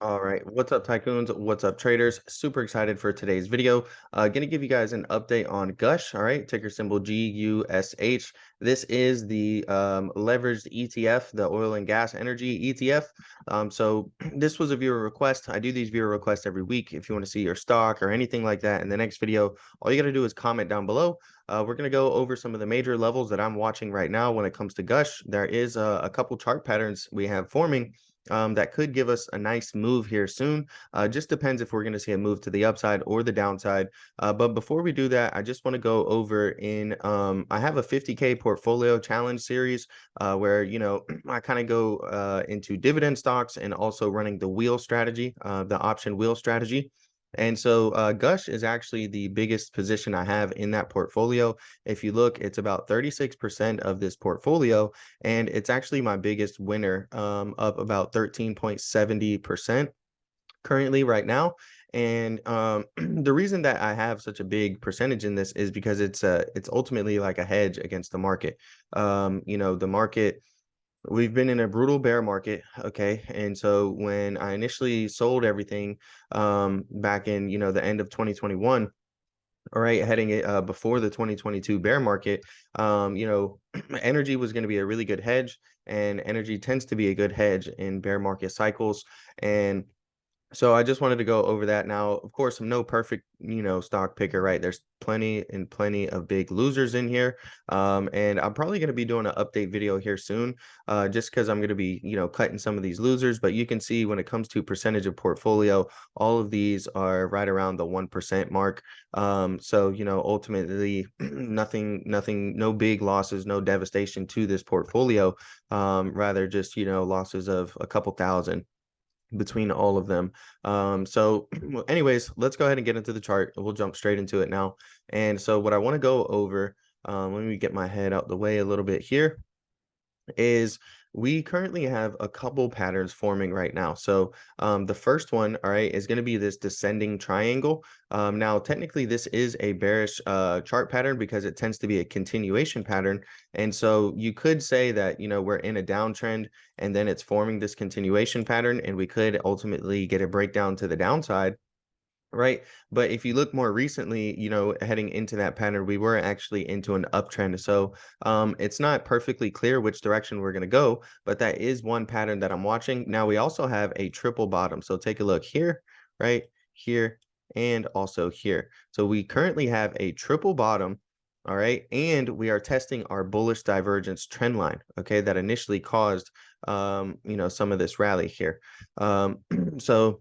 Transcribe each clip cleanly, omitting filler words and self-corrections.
All right, what's up, tycoons? What's up, traders? Super excited for today's video. Gonna give you guys an update on GUSH. All right, ticker symbol GUSH. This is the leveraged ETF, the oil and gas energy ETF. So this was a viewer request. I do these viewer requests every week. If you want to see your stock or anything like that in the next video, all you got to do is comment down below. We're going to go over some of the major levels that I'm watching right now when it comes to GUSH. There is a couple chart patterns we have forming that could give us a nice move here soon. Just depends if we're going to see a move to the upside or the downside. But before we do that, I just want to go over I have a 50K portfolio challenge series where, I kind of go into dividend stocks and also running the wheel strategy, the option wheel strategy. And so GUSH is actually the biggest position I have in that portfolio. If you look, it's about 36% of this portfolio, and it's actually my biggest winner, up about 13.70% currently right now. And the reason that I have such a big percentage in this is because it's ultimately like a hedge against the market. The market, we've been in a brutal bear market, okay? And so when I initially sold everything back in, the end of 2021, all right, heading it before the 2022 bear market, energy was going to be a really good hedge, and energy tends to be a good hedge in bear market cycles. And so I just wanted to go over that. Now, of course, I'm no perfect, stock picker, right? There's plenty and plenty of big losers in here. And I'm probably going to be doing an update video here soon, just because I'm going to be, cutting some of these losers. But you can see when it comes to percentage of portfolio, all of these are right around the 1% mark. So, ultimately, nothing, no big losses, no devastation to this portfolio. Rather just, losses of a couple thousand between all of them. So anyways, let's go ahead and get into the chart. We'll jump straight into it now. And so what I want to go over, let me get my head out the way a little bit here, is we currently have a couple patterns forming right now. So the first one, all right, is going to be this descending triangle. Now, technically, this is a bearish chart pattern because it tends to be a continuation pattern. And so you could say that, we're in a downtrend and then it's forming this continuation pattern, and we could ultimately get a breakdown to the downside. Right. But if you look more recently, heading into that pattern, we were actually into an uptrend. So it's not perfectly clear which direction we're going to go, but that is one pattern that I'm watching. Now we also have a triple bottom. So take a look here, right here, and also here. So we currently have a triple bottom. All right. And we are testing our bullish divergence trend line. Okay. That initially caused, some of this rally here. So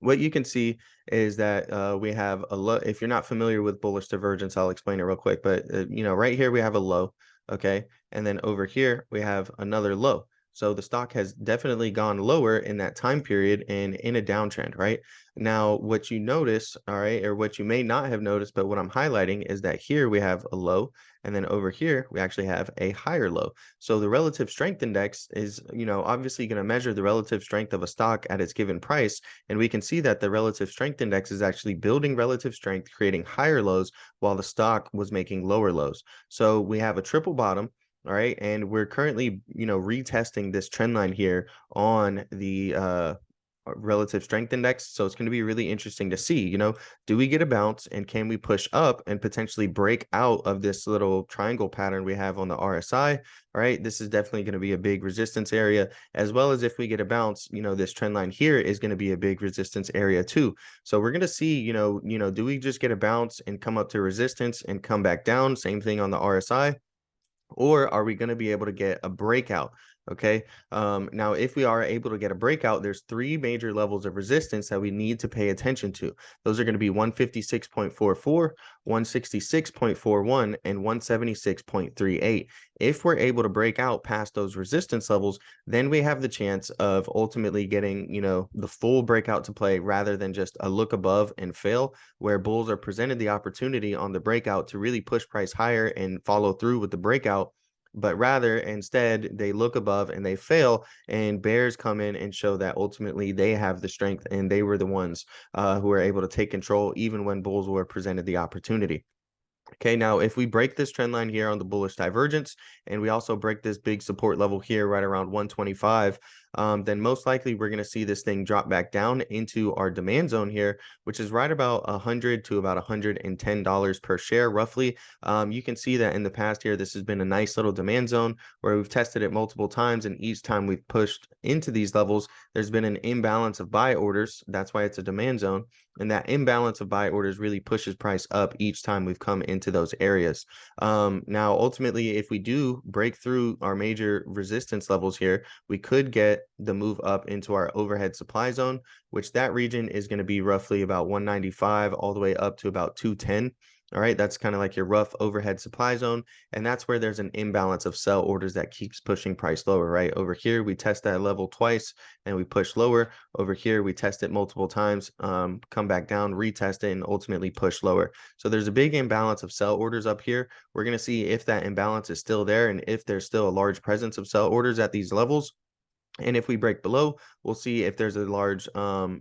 what you can see is that we have a low. If you're not familiar with bullish divergence, I'll explain it real quick. But right here we have a low, okay, and then over here we have another low. So the stock has definitely gone lower in that time period and in a downtrend, right? Now, what you notice, all right, or what you may not have noticed, but what I'm highlighting is that here we have a low, and then over here we actually have a higher low. So the relative strength index is, obviously going to measure the relative strength of a stock at its given price. And we can see that the relative strength index is actually building relative strength, creating higher lows while the stock was making lower lows. So we have a triple bottom. All right. And we're currently, retesting this trend line here on the relative strength index. So it's going to be really interesting to see, do we get a bounce and can we push up and potentially break out of this little triangle pattern we have on the RSI? All right. This is definitely going to be a big resistance area, as well as if we get a bounce, this trend line here is going to be a big resistance area too. So we're going to see, do we just get a bounce and come up to resistance and come back down? Same thing on the RSI. Or are we going to be able to get a breakout? Okay. Now, if we are able to get a breakout, there's three major levels of resistance that we need to pay attention to. Those are going to be 156.44, 166.41, and 176.38. If we're able to break out past those resistance levels, then we have the chance of ultimately getting, the full breakout to play rather than just a look above and fail, where bulls are presented the opportunity on the breakout to really push price higher and follow through with the breakout. But rather, instead, they look above and they fail, and bears come in and show that ultimately they have the strength and they were the ones who were able to take control even when bulls were presented the opportunity. Okay, now if we break this trend line here on the bullish divergence, and we also break this big support level here right around 125, then most likely we're going to see this thing drop back down into our demand zone here, which is right about $100 to about $110 per share, roughly. You can see that in the past here, this has been a nice little demand zone where we've tested it multiple times, and each time we've pushed into these levels, there's been an imbalance of buy orders. That's why it's a demand zone. And that imbalance of buy orders really pushes price up each time we've come into those areas. Now, ultimately, if we do break through our major resistance levels here, we could get the move up into our overhead supply zone, which that region is going to be roughly about 195 all the way up to about 210. All right, that's kind of like your rough overhead supply zone. And that's where there's an imbalance of sell orders that keeps pushing price lower, right? Over here, we test that level twice and we push lower. Over here, we test it multiple times, come back down, retest it, and ultimately push lower. So there's a big imbalance of sell orders up here. We're going to see if that imbalance is still there and if there's still a large presence of sell orders at these levels. And if we break below, we'll see if there's a large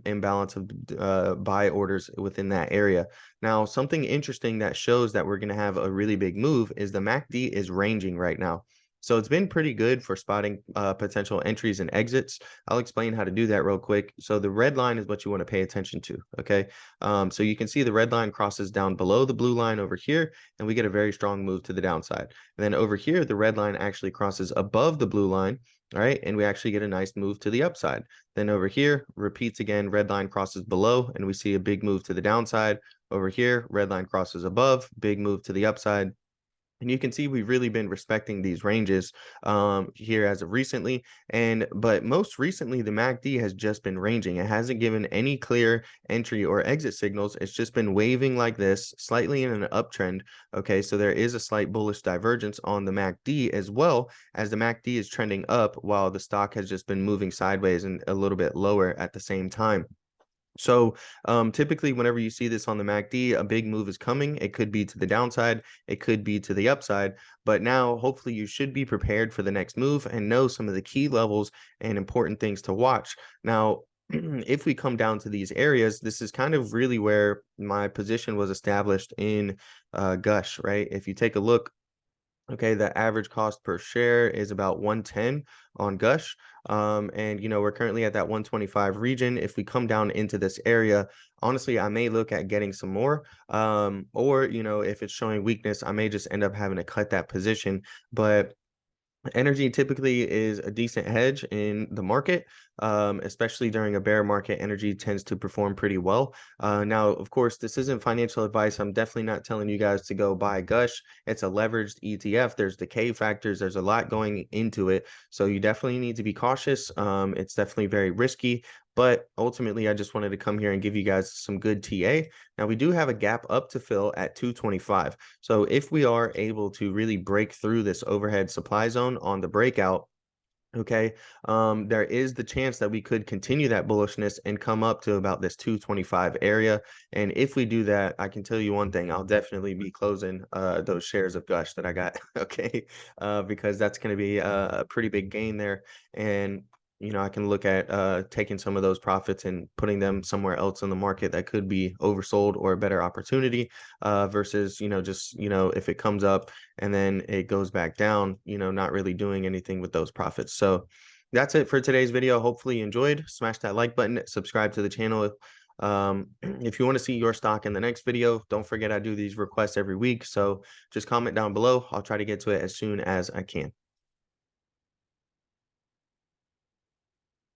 imbalance of buy orders within that area. Now, something interesting that shows that we're going to have a really big move is the MACD is ranging right now. So it's been pretty good for spotting potential entries and exits. I'll explain how to do that real quick. So the red line is what you want to pay attention to, okay? So you can see the red line crosses down below the blue line over here, and we get a very strong move to the downside. And then over here, the red line actually crosses above the blue line. All right, and we actually get a nice move to the upside. Then over here, repeats again, red line crosses below, and we see a big move to the downside. Over here, red line crosses above, big move to the upside. And you can see we've really been respecting these ranges here as of recently. But most recently, the MACD has just been ranging. It hasn't given any clear entry or exit signals. It's just been waving like this, slightly in an uptrend. Okay, so there is a slight bullish divergence on the MACD, as well as the MACD is trending up while the stock has just been moving sideways and a little bit lower at the same time. So typically, whenever you see this on the MACD, a big move is coming. It could be to the downside, it could be to the upside. But now, hopefully, you should be prepared for the next move and know some of the key levels and important things to watch. Now, if we come down to these areas, this is kind of really where my position was established in GUSH, right? If you take a look, okay, the average cost per share is about 110 on GUSH. And we're currently at that 125 region. If we come down into this area, honestly, I may look at getting some more. Or if it's showing weakness, I may just end up having to cut that position. But energy typically is a decent hedge in the market, especially during a bear market. Energy tends to perform pretty well. Now, of course, this isn't financial advice. I'm definitely not telling you guys to go buy GUSH. It's a leveraged ETF. There's decay factors. There's a lot going into it. So you definitely need to be cautious. It's definitely very risky. But ultimately, I just wanted to come here and give you guys some good TA. Now, we do have a gap up to fill at 225. So if we are able to really break through this overhead supply zone on the breakout, okay, there is the chance that we could continue that bullishness and come up to about this 225 area. And if we do that, I can tell you one thing, I'll definitely be closing those shares of GUSH that I got, okay, because that's going to be a pretty big gain there. And I can look at taking some of those profits and putting them somewhere else in the market that could be oversold or a better opportunity versus, just, if it comes up and then it goes back down, not really doing anything with those profits. So that's it for today's video. Hopefully you enjoyed. Smash that like button, subscribe to the channel. If you want to see your stock in the next video, don't forget I do these requests every week. So just comment down below. I'll try to get to it as soon as I can.